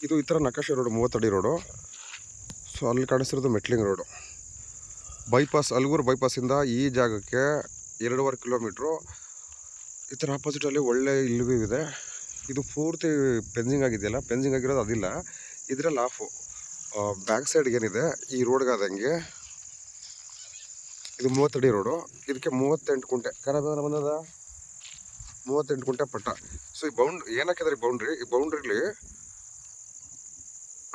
ಇದು ಈ ಥರ ನಕಾಶೆ ರೋಡು 30 ಅಡಿ ರೋಡು. ಸೊ ಅಲ್ಲಿ ಕಾಣಿಸ್ತಿರೋದು ಮೆಟ್ಲಿಂಗ್ ರೋಡು. ಬೈಪಾಸ್ ಅಲ್ಗೂರು ಬೈಪಾಸಿಂದ ಈ ಜಾಗಕ್ಕೆ 2.5 ಕಿಲೋಮೀಟ್ರು. ಈ ಥರ ಆಪೋಸಿಟಲ್ಲಿ ಒಳ್ಳೆ ಇಲ್ವೂ ಇದೆ. ಇದು ಪೂರ್ತಿ ಪೆನ್ಸಿಂಗ್ ಆಗಿದೆಯಲ್ಲ, ಪೆನ್ಸಿಂಗ್ ಆಗಿರೋದು ಅದಿಲ್ಲ, ಇದರಲ್ಲಿ ಆಫು. ಬ್ಯಾಕ್ ಸೈಡ್ಗೆ ಏನಿದೆ ಈ ರೋಡ್ಗಾದಂಗೆ ಇದು 30 ಅಡಿ ರೋಡು. ಇದಕ್ಕೆ 38 ಕುಂಟೆ ಕನ್ನಡ ಬಂದದ 38 ಕುಂಟೆ ಪಟ್ಟ. ಸೊ ಈ ಏನಾಕಿದ್ರೆ ಈ ಬೌಂಡ್ರಿಲಿ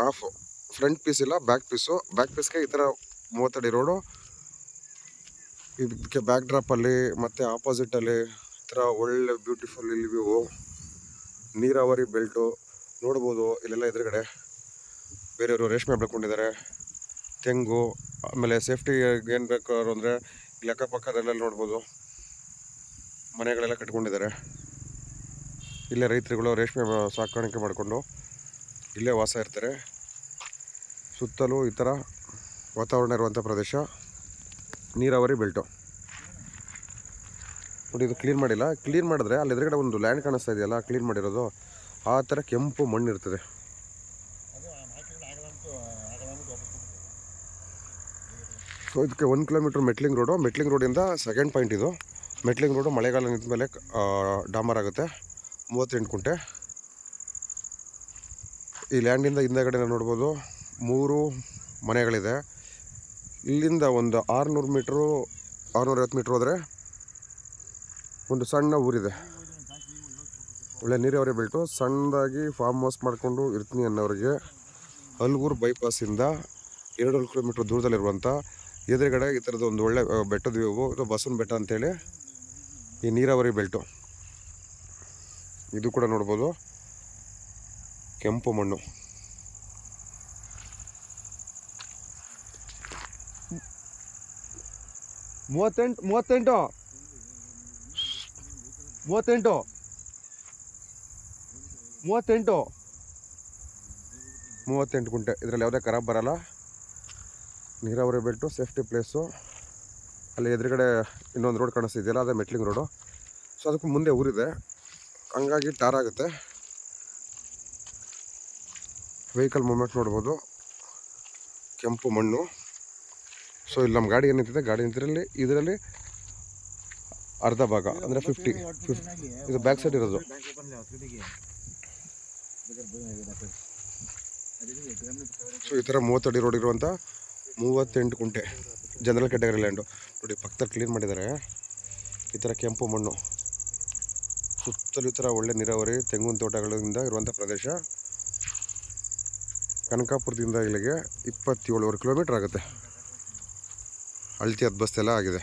ಆಫು, ಫ್ರಂಟ್ ಪೀಸ್ ಇಲ್ಲ, ಬ್ಯಾಕ್ ಪೀಸು. ಬ್ಯಾಕ್ ಪೀಸ್ಗೆ ಈ ಥರ 30 ಅಡಿ ರೋಡು. ಇದಕ್ಕೆ ಬ್ಯಾಕ್ ಡ್ರಾಪಲ್ಲಿ ಮತ್ತು ಆಪೋಸಿಟಲ್ಲಿ ಈ ಥರ ಒಳ್ಳೆ ಬ್ಯೂಟಿಫುಲ್ ಇಲ್ಲಿ ವ್ಯೂ, ನೀರಾವರಿ ಬೆಲ್ಟು ನೋಡ್ಬೋದು. ಇಲ್ಲೆಲ್ಲ ಎದುರುಗಡೆ ಬೇರೆಯವರು ರೇಷ್ಮೆ ಬೆಳ್ಕೊಂಡಿದ್ದಾರೆ, ತೆಂಗು. ಆಮೇಲೆ ಸೇಫ್ಟಿಗೆ ಏನು ಬೇಕು ಅಂದರೆ ಇಲ್ಲಿ ಅಕ್ಕಪಕ್ಕದಲ್ಲೆಲ್ಲ ನೋಡ್ಬೋದು ಮನೆಗಳೆಲ್ಲ ಕಟ್ಕೊಂಡಿದ್ದಾರೆ. ಇಲ್ಲೇ ರೈತರುಗಳು ರೇಷ್ಮೆ ಸಾಕಾಣಿಕೆ ಮಾಡಿಕೊಂಡು ಇಲ್ಲೇ ವಾಸ ಇರ್ತಾರೆ. ಸುತ್ತಲೂ ಈ ಥರ ವಾತಾವರಣ ಇರುವಂಥ ಪ್ರದೇಶ, ನೀರಾವರಿ ಬೆಲ್ಟು. ನೋಡಿ ಇದು ಕ್ಲೀನ್ ಮಾಡಿಲ್ಲ. ಕ್ಲೀನ್ ಮಾಡಿದ್ರೆ ಅಲ್ಲಿ ಎದುರುಗಡೆ ಒಂದು ಲ್ಯಾಂಡ್ ಕಾಣಿಸ್ತಾ ಇದೆಯಲ್ಲ, ಕ್ಲೀನ್ ಮಾಡಿರೋದು ಆ ಥರ ಕೆಂಪು ಮಣ್ಣು ಇರ್ತದೆ. ಸೊ ಇದಕ್ಕೆ 1 ಕಿಲೋಮೀಟ್ರ್ ಮೆಟ್ಲಿಂಗ್ ರೋಡು. ಮೆಟ್ಲಿಂಗ್ ರೋಡಿಂದ ಸೆಕೆಂಡ್ ಪಾಯಿಂಟ್ ಇದು. ಮೆಟ್ಲಿಂಗ್ ರೋಡು ಮಳೆಗಾಲ ನಿಂತ ಮೇಲೆ ಡಾಮರ್ ಆಗುತ್ತೆ. 38 ಕುಂಟೆ. ಈ ಲ್ಯಾಂಡಿಂದ ಹಿಂದಗಡೆ ನೋಡ್ಬೋದು 3 ಮನೆಗಳಿದೆ. ಇಲ್ಲಿಂದ ಒಂದು 600 ಮೀಟ್ರು 650 ಮೀಟ್ರ್ ಹೋದರೆ ಒಂದು ಸಣ್ಣ ಊರಿದೆ. ಒಳ್ಳೆ ನೀರಾವರಿ ಬೆಲ್ಟು. ಸಣ್ಣದಾಗಿ ಫಾರ್ಮ್ ಹೌಸ್ ಮಾಡಿಕೊಂಡು ಇರ್ತೀನಿ ಅನ್ನೋರಿಗೆ ಅಲ್ಗೂರು ಬೈಪಾಸಿಂದ 2 ಕಿಲೋಮೀಟ್ರ್ ದೂರದಲ್ಲಿರುವಂಥ ಎದುರುಗಡೆ ಈ ಥರದ್ದು ಒಂದು ಒಳ್ಳೆ ಬೆಟ್ಟದ ವ್ಯೂ. ಇದು ಬಸವನ ಬೆಟ್ಟ ಅಂತೇಳಿ ಈ ನೀರಾವರಿ ಬೆಲ್ಟು. ಇದು ಕೂಡ ನೋಡ್ಬೋದು ಕೆಂಪು ಮಣ್ಣು. ಮೂವತ್ತೆಂಟು ಕುಂಟೆ. ಇದರಲ್ಲಿ ಯಾವುದೇ ಖರಾಬ್ ಬರಲ್ಲ. ನೀರಾವರಿ ಬೆಲ್ಟು, ಸೇಫ್ಟಿ ಪ್ಲೇಸು. ಅಲ್ಲಿ ಎದುರುಗಡೆ ಇನ್ನೊಂದು ರೋಡ್ ಕಾಣಿಸ್ತಿದೆಯಲ್ಲ, ಅದೇ ಮೆಟ್ಲಿಂಗ್ ರೋಡು. ಸೊ ಅದಕ್ಕೂ ಮುಂದೆ ಊರಿದೆ, ಹಂಗಾಗಿ ಟಾರ್ ಆಗುತ್ತೆ. ವೆಹಿಕಲ್ ಮೂವ್ಮೆಂಟ್ ನೋಡ್ಬೋದು, ಕೆಂಪು ಮಣ್ಣು. ಸೊ ಇಲ್ಲಿ ನಮ್ಮ ಗಾಡಿ ಏನಿಂತಿದೆ, ಗಾಡಿ ನಿಂತಿರಲ್ಲಿ ಇದರಲ್ಲಿ ಅರ್ಧ ಭಾಗ ಅಂದರೆ 50 ಇದು ಬ್ಯಾಕ್ ಸೈಡ್ ಇರೋದು. ಸೊ ಈ ಥರ 30 ಅಡಿ ರೋಡ್ ಇರುವಂಥ 38 ಕುಂಟೆ ಜನರಲ್ ಕ್ಯಾಟಗರಿ ಲ್ಯಾಂಡು. ನೋಡಿ ಪಕ್ಕದಲ್ಲಿ ಕ್ಲೀನ್ ಮಾಡಿದ್ದಾರೆ. ಈ ಥರ ಕೆಂಪು ಮಣ್ಣು, ಸುತ್ತಲೂ ಈ ಥರ ಒಳ್ಳೆ ನೀರಾವರಿ ತೆಂಗಿನ ತೋಟಗಳಿಂದ ಇರುವಂಥ ಪ್ರದೇಶ. ಕನಕಾಪುರದಿಂದ ಇಲ್ಲಿಗೆ 27 ಕಿಲೋಮೀಟ್ರ್ ಆಗುತ್ತೆ. ಅಳತಿ ಹತ್ತು ಬಸ್ತೆಲ್ಲ ಆಗಿದೆ.